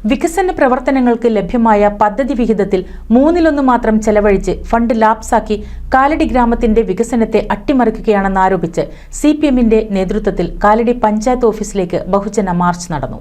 വികസന പ്രവർത്തനങ്ങൾക്ക് ലഭ്യമായ പദ്ധതി വിഹിതത്തിൽ 1/3 മാത്രം ചെലവഴിച്ച് ഫണ്ട് ലാപ്സാക്കി കാലടി ഗ്രാമത്തിന്റെ വികസനത്തെ അട്ടിമറിക്കുകയാണെന്നാരോപിച്ച് സിപിഎമ്മിന്റെ നേതൃത്വത്തിൽ കാലടി പഞ്ചായത്ത് ഓഫീസിലേക്ക് ബഹുജന മാർച്ച് നടന്നു.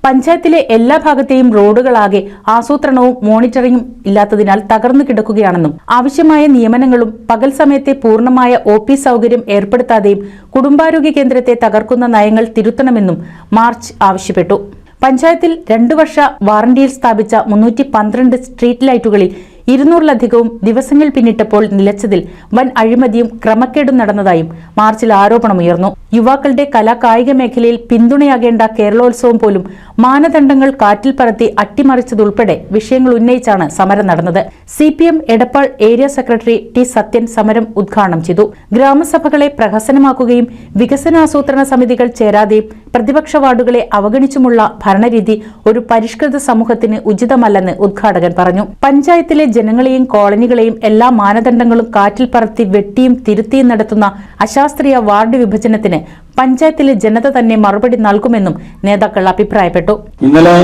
പഞ്ചായത്തിലെ എല്ലാ ഭാഗത്തെയും റോഡുകളാകെ ആസൂത്രണവും മോണിറ്ററിംഗും ഇല്ലാത്തതിനാൽ തകർന്നു കിടക്കുകയാണെന്നും ആവശ്യമായ നിയമനങ്ങളും പകൽ സമയത്തെ പൂർണ്ണമായ OP സൗകര്യം ഏർപ്പെടുത്താതെയും കുടുംബാരോഗ്യ കേന്ദ്രത്തെ തകർക്കുന്ന നയങ്ങൾ തിരുത്തണമെന്നും മാർച്ച് ആവശ്യപ്പെട്ടു. പഞ്ചായത്തിൽ 2 വർഷ വാറണ്ടിയിൽ സ്ഥാപിച്ച 312 സ്ട്രീറ്റ് ലൈറ്റുകളിൽ 200-ലധികവും ദിവസങ്ങൾ പിന്നിട്ടപ്പോൾ നിലച്ചതിൽ വൻ അഴിമതിയും ക്രമക്കേടും നടന്നതായും മാർച്ചിൽ ആരോപണമുയർന്നു. യുവാക്കളുടെ കലാകായിക മേഖലയിൽ പിന്തുണയാകേണ്ട കേരളോത്സവം പോലും മാനദണ്ഡങ്ങൾ കാറ്റിൽ പറത്തി അട്ടിമറിച്ചതുൾപ്പെടെ വിഷയങ്ങൾ ഉന്നയിച്ചാണ് സമരം നടന്നത്. CPM Edappal area secretary T. Sathyan സമരം ഉദ്ഘാടനം ചെയ്തു. ഗ്രാമസഭകളെ പ്രഹസനമാക്കുകയും വികസനാസൂത്രണ സമിതികൾ ചേരാതെയും പ്രതിപക്ഷ വാർഡുകളെ അവഗണിച്ചുമുള്ള ഭരണരീതി ഒരു പരിഷ്കൃത സമൂഹത്തിന് ഉചിതമല്ലെന്ന് ഉദ്ഘാടകൻ പറഞ്ഞു. പഞ്ചായത്തിലെ ജനങ്ങളെയും കോളനികളെയും എല്ലാ മാനദണ്ഡങ്ങളും കാറ്റിൽ പറത്തി വെട്ടിയും തിരുത്തിയും നടത്തുന്ന അശാസ്ത്രീയ വാർഡ് വിഭജനത്തിന് പഞ്ചായത്തിലെ ജനത തന്നെ മറുപടി നൽകുമെന്നും നേതാക്കൾ അഭിപ്രായപ്പെട്ടു. ഇന്നലെ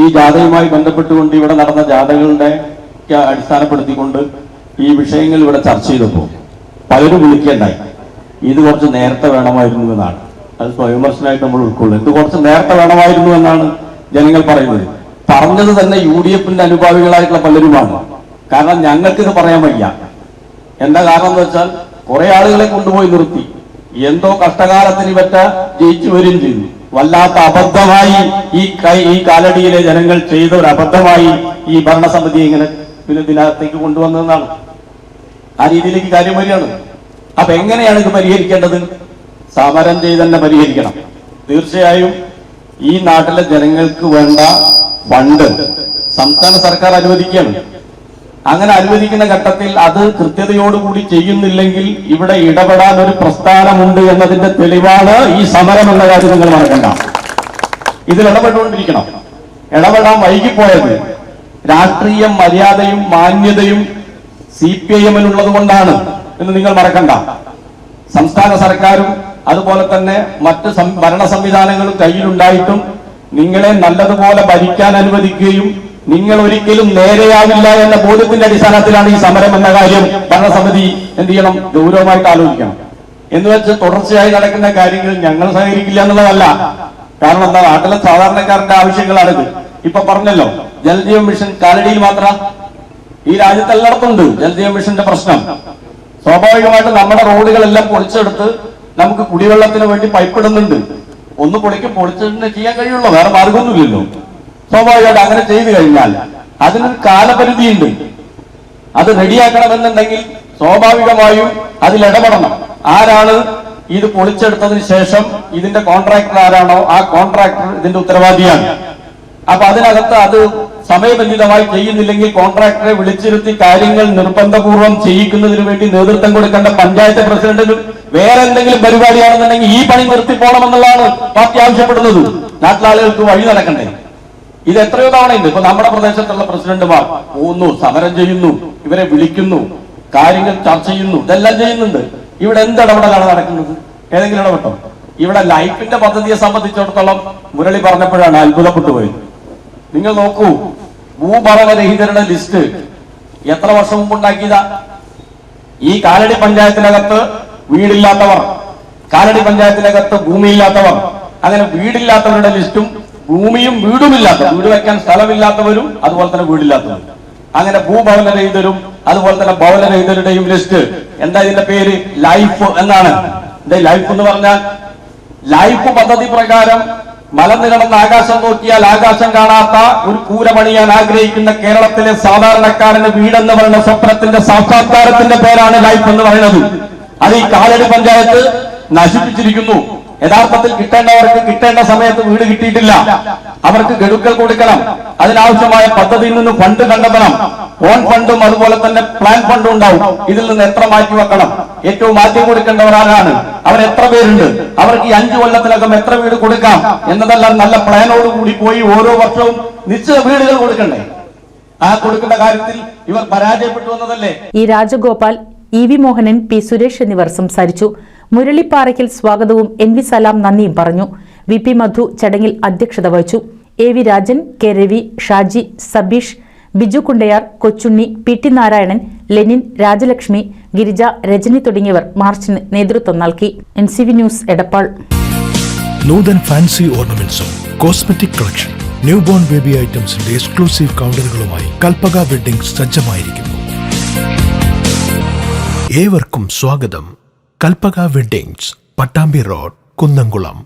ഈ ജാഥയുമായി ബന്ധപ്പെട്ടുകൊണ്ട് ഇവിടെ നടന്ന ജാഥകളുടെ അടിസ്ഥാനപ്പെടുത്തിക്കൊണ്ട് ഈ വിഷയങ്ങൾ ഇവിടെ ചർച്ച ചെയ്തപ്പോൾ പലരും വിളിക്കേണ്ടായി, ഇത് കുറച്ച് നേരത്തെ വേണമായിരുന്നു എന്നാണ്. അത് സ്വയംവിമർശനമായിട്ട് നമ്മൾ ഉൾക്കൊള്ളും. ഇത് കുറച്ച് നേരത്തെ വേണമായിരുന്നു എന്നാണ് ജനങ്ങൾ പറയുന്നത്. പറഞ്ഞത് തന്നെ UDFന്റെ അനുഭാവികളായിട്ടുള്ള പലരുമാണ്. കാരണം ഞങ്ങൾക്കിത് പറയാൻ വയ്യ. എന്താ കാരണം എന്ന് വെച്ചാൽ കുറെ ആളുകളെ കൊണ്ടുപോയി നിർത്തി, എന്തോ കഷ്ടകാലത്തിന് പറ്റ ജയിച്ചു വരികയും ചെയ്തു. വല്ലാത്ത അബദ്ധമായി ഈ കാലടിയിലെ ജനങ്ങൾ ചെയ്ത ഒരു അബദ്ധമായി ഈ ഭരണസമിതി ഇങ്ങനെ ഇതിനകത്തേക്ക് കൊണ്ടുവന്നതെന്നാണ്. ആ രീതിയിലേക്ക് കാര്യം വരികയാണ്. അപ്പൊ എങ്ങനെയാണ് ഇത് പരിഹരിക്കേണ്ടത്? സമരം ചെയ്ത് തന്നെ പരിഹരിക്കണം. തീർച്ചയായും ഈ നാട്ടിലെ ജനങ്ങൾക്ക് വേണ്ട ഫണ്ട് സംസ്ഥാന സർക്കാർ അനുവദിക്കുകയാണ്. അങ്ങനെ അനുവദിക്കുന്ന ഘട്ടത്തിൽ അത് കൃത്യതയോടുകൂടി ചെയ്യുന്നില്ലെങ്കിൽ ഇവിടെ ഇടപെടാൻ ഒരു പ്രസ്ഥാനമുണ്ട് എന്നതിന്റെ തെളിവാണ് ഈ സമരം എന്ന കാര്യം നിങ്ങൾ മറക്കണ്ട. ഇതിൽ ഇടപെട്ടുകൊണ്ടിരിക്കണം. ഇടപെടാൻ വൈകിപ്പോയത് രാഷ്ട്രീയ മര്യാദയും മാന്യതയും CPIM-നുള്ളത് കൊണ്ടാണ് എന്ന് നിങ്ങൾ മറക്കണ്ട. സംസ്ഥാന സർക്കാരും അതുപോലെ തന്നെ മറ്റ് ഭരണ സംവിധാനങ്ങളും കയ്യിലുണ്ടായിട്ടും നിങ്ങളെ നല്ലതുപോലെ ഭരിക്കാൻ അനുവദിക്കുകയും നിങ്ങൾ ഒരിക്കലും നേരെയാവില്ല എന്ന ബോധ്യത്തിന്റെ അടിസ്ഥാനത്തിലാണ് ഈ സമരം എന്ന കാര്യം ഭരണസമിതി എന്ത് ചെയ്യണം? ഗൗരവമായിട്ട് ആലോചിക്കണം. എന്ന് വെച്ച് തുടർച്ചയായി നടക്കുന്ന കാര്യങ്ങൾ ഞങ്ങൾ സഹകരിക്കില്ല എന്നുള്ളതല്ല. കാരണം എന്താ, നാട്ടിലെ സാധാരണക്കാരന്റെ ആവശ്യങ്ങളാണിത്. ഇപ്പൊ പറഞ്ഞല്ലോ, ജലജീവൻ മിഷൻ കാലടിയിൽ മാത്രം, ഈ രാജ്യത്ത് എല്ലായിടത്തുണ്ട് ജലജീവൻ മിഷന്റെ പ്രശ്നം. സ്വാഭാവികമായിട്ട് നമ്മുടെ റോഡുകളെല്ലാം പൊളിച്ചെടുത്ത് നമുക്ക് കുടിവെള്ളത്തിന് വേണ്ടി പൈപ്പ് ഇടുന്നുണ്ട്. ഒന്ന് പൊളിച്ചിട്ട് ചെയ്യാൻ കഴിയുള്ളൂ, വേറെ മാർഗമൊന്നുമില്ലല്ലോ. സ്വാഭാവികമായിട്ട് അങ്ങനെ ചെയ്തു കഴിഞ്ഞാൽ അതിനൊരു കാലപരിധിയുണ്ട്. അത് റെഡിയാക്കണമെന്നുണ്ടെങ്കിൽ സ്വാഭാവികമായും അതിൽ ഇടപെടണം. ആരാണ് ഇത് പൊളിച്ചെടുത്തതിന് ശേഷം ഇതിന്റെ കോൺട്രാക്ടർ ആരാണോ ആ കോൺട്രാക്ടർ ഇതിന്റെ ഉത്തരവാദിയാണ്. അപ്പൊ അതിനകത്ത് അത് സമയബന്ധിതമായി ചെയ്യുന്നില്ലെങ്കിൽ കോൺട്രാക്ടറെ വിളിച്ചിരുത്തി കാര്യങ്ങൾ നിർബന്ധപൂർവ്വം ചെയ്യിക്കുന്നതിന് വേണ്ടി നേതൃത്വം കൊടുക്കേണ്ട പഞ്ചായത്ത് പ്രസിഡന്റിനും വേറെ എന്തെങ്കിലും പരിപാടിയാണെന്നുണ്ടെങ്കിൽ ഈ പണി നിർത്തിപ്പോണമെന്നുള്ളതാണ് പാർട്ടി ആവശ്യപ്പെടുന്നത്. നാട്ടിലാളുകൾക്ക് വഴി നടക്കണ്ടേ? ഇത് എത്രയോ തവണയുണ്ട്. ഇപ്പൊ നമ്മുടെ പ്രദേശത്തുള്ള പ്രസിഡന്റുമാർ പോകുന്നു, സമരം ചെയ്യുന്നു, ഇവരെ വിളിക്കുന്നു, കാര്യങ്ങൾ ചർച്ച ചെയ്യുന്നു, ഇതെല്ലാം ചെയ്യുന്നുണ്ട്. ഇവിടെ എന്ത് ഇടപെടലാണ് നടക്കുന്നത്? ഏതെങ്കിലും ഇടപെട്ടോ? ഇവിടെ ലൈഫിന്റെ പദ്ധതിയെ സംബന്ധിച്ചിടത്തോളം മുരളി പറഞ്ഞപ്പോഴാണ് അത്ഭുതപ്പെട്ടു പോയത്. നിങ്ങൾ നോക്കൂ, ഭൂഭവനരഹിതരുടെ ലിസ്റ്റ് എത്ര വർഷം മുമ്പ് ഉണ്ടാക്കിയതാ? ഈ കാലടി പഞ്ചായത്തിനകത്ത് വീടില്ലാത്തവർ, കാലടി പഞ്ചായത്തിനകത്ത് ഭൂമിയില്ലാത്തവർ, അങ്ങനെ വീടില്ലാത്തവരുടെ ലിസ്റ്റും ഭൂമിയും വീടുമില്ലാത്ത, വീട് വെക്കാൻ സ്ഥലമില്ലാത്തവരും അതുപോലെ തന്നെ വീടില്ലാത്തവരും, അങ്ങനെ ഭൂഭവനരഹിതരും അതുപോലെ തന്നെ ഭവനരഹിതരുടെയും ലിസ്റ്റ്. എന്താ ഇതിന്റെ പേര്? ലൈഫ് എന്നാണ്. ലൈഫ് എന്ന് പറഞ്ഞാൽ ലൈഫ് പദ്ധതി പ്രകാരം മലന്ന് കിടന്ന ആകാശം നോക്കിയാൽ ആകാശം കാണാത്ത ഒരു കൂര പണിയാൻ ആഗ്രഹിക്കുന്ന കേരളത്തിലെ സാധാരണക്കാരന് വീടെന്ന് പറയുന്ന സ്വപ്നത്തിന്റെ സാക്ഷാത്കാരത്തിന്റെ പേരാണ് ലൈഫ് എന്ന് പറയുന്നത്. അത് ഈ കാലടി പഞ്ചായത്ത് നശിപ്പിച്ചിരിക്കുന്നു. യഥാർത്ഥത്തിൽ കിട്ടേണ്ടവർക്ക് കിട്ടേണ്ട സമയത്ത് വീട് കിട്ടിയിട്ടില്ല. അവർക്ക് ഗഡുക്കൾ കൊടുക്കണം. അതിനാവശ്യമായ പദ്ധതിയിൽ നിന്ന് ഫണ്ട് കണ്ടെത്തണം. ഓൺ ഫണ്ടും അതുപോലെ തന്നെ പ്ലാൻ ഫണ്ടും ഉണ്ടാവും. ഇതിൽ നിന്ന് എത്ര മാറ്റി വെക്കണം? ഏറ്റവും ആദ്യം കൊടുക്കേണ്ടവർ ആരാണ്? അവരെത്ര പേരുണ്ട്? അവർക്ക് ഈ 5 കൊല്ലത്തിനകം എത്ര വീട് കൊടുക്കാം എന്നതെല്ലാം നല്ല പ്ലാനോടുകൂടി പോയി ഓരോ വർഷവും നിശ്ചിത വീടുകൾ കൊടുക്കണ്ടേ? ആ കൊടുക്കുന്ന കാര്യത്തിൽ ഇവർ പരാജയപ്പെട്ടു വന്നതല്ലേ? ഈ രാജഗോപാൽ EV മോഹനൻ, P സുരേഷ് എന്നിവർ സംസാരിച്ചു. മുരളിപ്പാറയ്ക്കൽ സ്വാഗതവും NV സലാം നന്ദിയും പറഞ്ഞു. VP മധു ചടങ്ങിൽ അധ്യക്ഷത വഹിച്ചു. AV Rajan, K Ravi, Shaji, Sabeesh, Biju Kundayar, Kochunni, PT Narayanan, Lenin, Rajalakshmi, Girija, Rajani തുടങ്ങിയവർ മാർച്ചിന് നേതൃത്വം നൽകി. NCV news Edappal. Nuthan fancy ഓർണമെന്റ്സും cosmetic collection, new born baby ഐറ്റംസിന്റെ എക്സ്ക്ലൂസീവ് കൗണ്ടറുകളുമായി കൽപ്പക വെഡ്ഡിംഗ് സജ്ജമായിരിക്കുന്നു. ഏവർക്കും സ്വാഗതം. Kalpaka weddings, Pattambi road, Kunnamkulam.